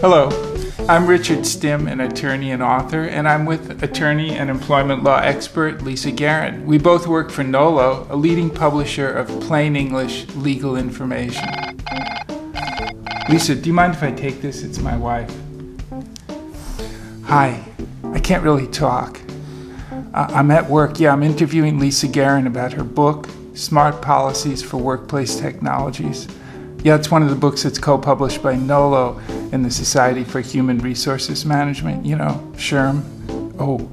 Hello, I'm Richard Stimm, an attorney and author, and I'm with attorney and employment law expert Lisa Guerin. We both work for Nolo, a leading publisher of plain English legal information. Lisa, do you mind if I take this? It's my wife. Hi, I can't really talk. I'm at work. I'm interviewing Lisa Guerin about her book, Smart Policies for Workplace Technologies. It's one of the books that's co-published by Nolo and the Society for Human Resources Management, SHRM. Oh,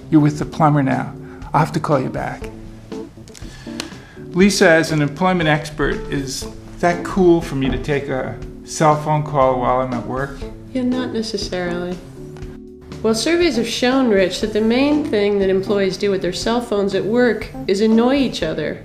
you're with the plumber now. I'll have to call you back. Lisa, as an employment expert, is that cool for me to take a cell phone call while I'm at work? Yeah, not necessarily. Well, surveys have shown, Rich, that the main thing that employees do with their cell phones at work is annoy each other.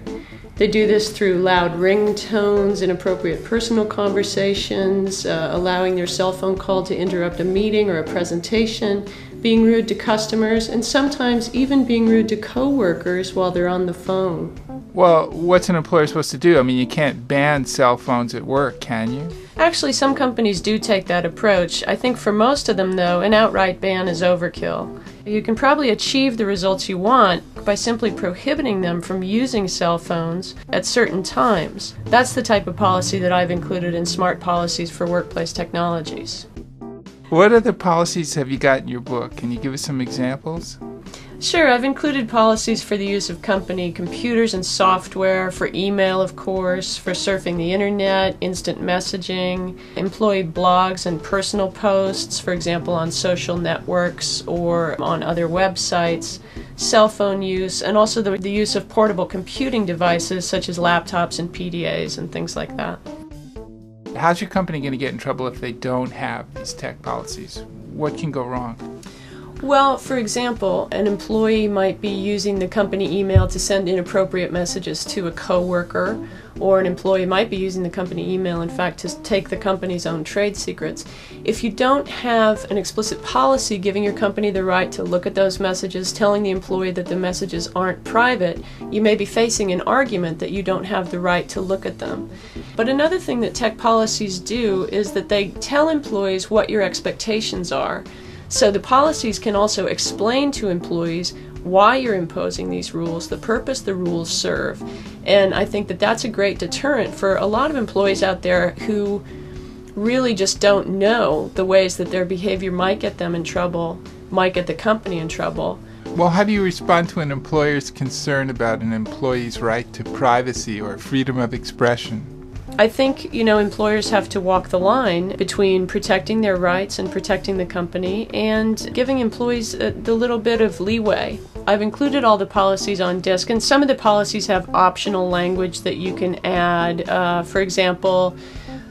They do this through loud ringtones, inappropriate personal conversations, allowing their cell phone call to interrupt a meeting or a presentation, being rude to customers, and sometimes even being rude to coworkers while they're on the phone. Well, what's an employer supposed to do? I mean, you can't ban cell phones at work, can you? Actually, some companies do take that approach. I think for most of them, though, an outright ban is overkill. You can probably achieve the results you want by simply prohibiting them from using cell phones at certain times. That's the type of policy that I've included in Smart Policies for Workplace Technologies. What other policies have you got in your book? Can you give us some examples? Sure, I've included policies for the use of company computers and software, for email, of course, for surfing the internet, instant messaging, employee blogs and personal posts, for example, on social networks or on other websites, cell phone use, and also the use of portable computing devices such as laptops and PDAs and things like that. How's your company going to get in trouble if they don't have these tech policies? What can go wrong? Well, for example, an employee might be using the company email to send inappropriate messages to a coworker, or an employee might be using the company email, in fact, to take the company's own trade secrets. If you don't have an explicit policy giving your company the right to look at those messages, telling the employee that the messages aren't private, you may be facing an argument that you don't have the right to look at them. But another thing that tech policies do is that they tell employees what your expectations are. So the policies can also explain to employees why you're imposing these rules, the purpose the rules serve. And I think that that's a great deterrent for a lot of employees out there who really just don't know the ways that their behavior might get them in trouble, might get the company in trouble. Well, how do you respond to an employer's concern about an employee's right to privacy or freedom of expression? I think, employers have to walk the line between protecting their rights and protecting the company and giving employees the little bit of leeway. I've included all the policies on disk, and some of the policies have optional language that you can add. For example,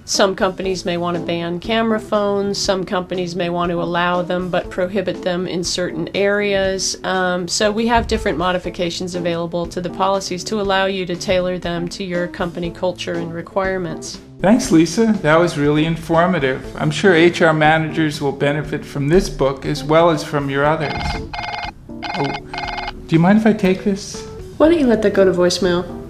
some companies may want to ban camera phones, some companies may want to allow them but prohibit them in certain areas. So we have different modifications available to the policies to allow you to tailor them to your company culture and requirements. Thanks, Lisa. That was really informative. I'm sure HR managers will benefit from this book as well as from your others. Oh, do you mind if I take this? Why don't you let that go to voicemail?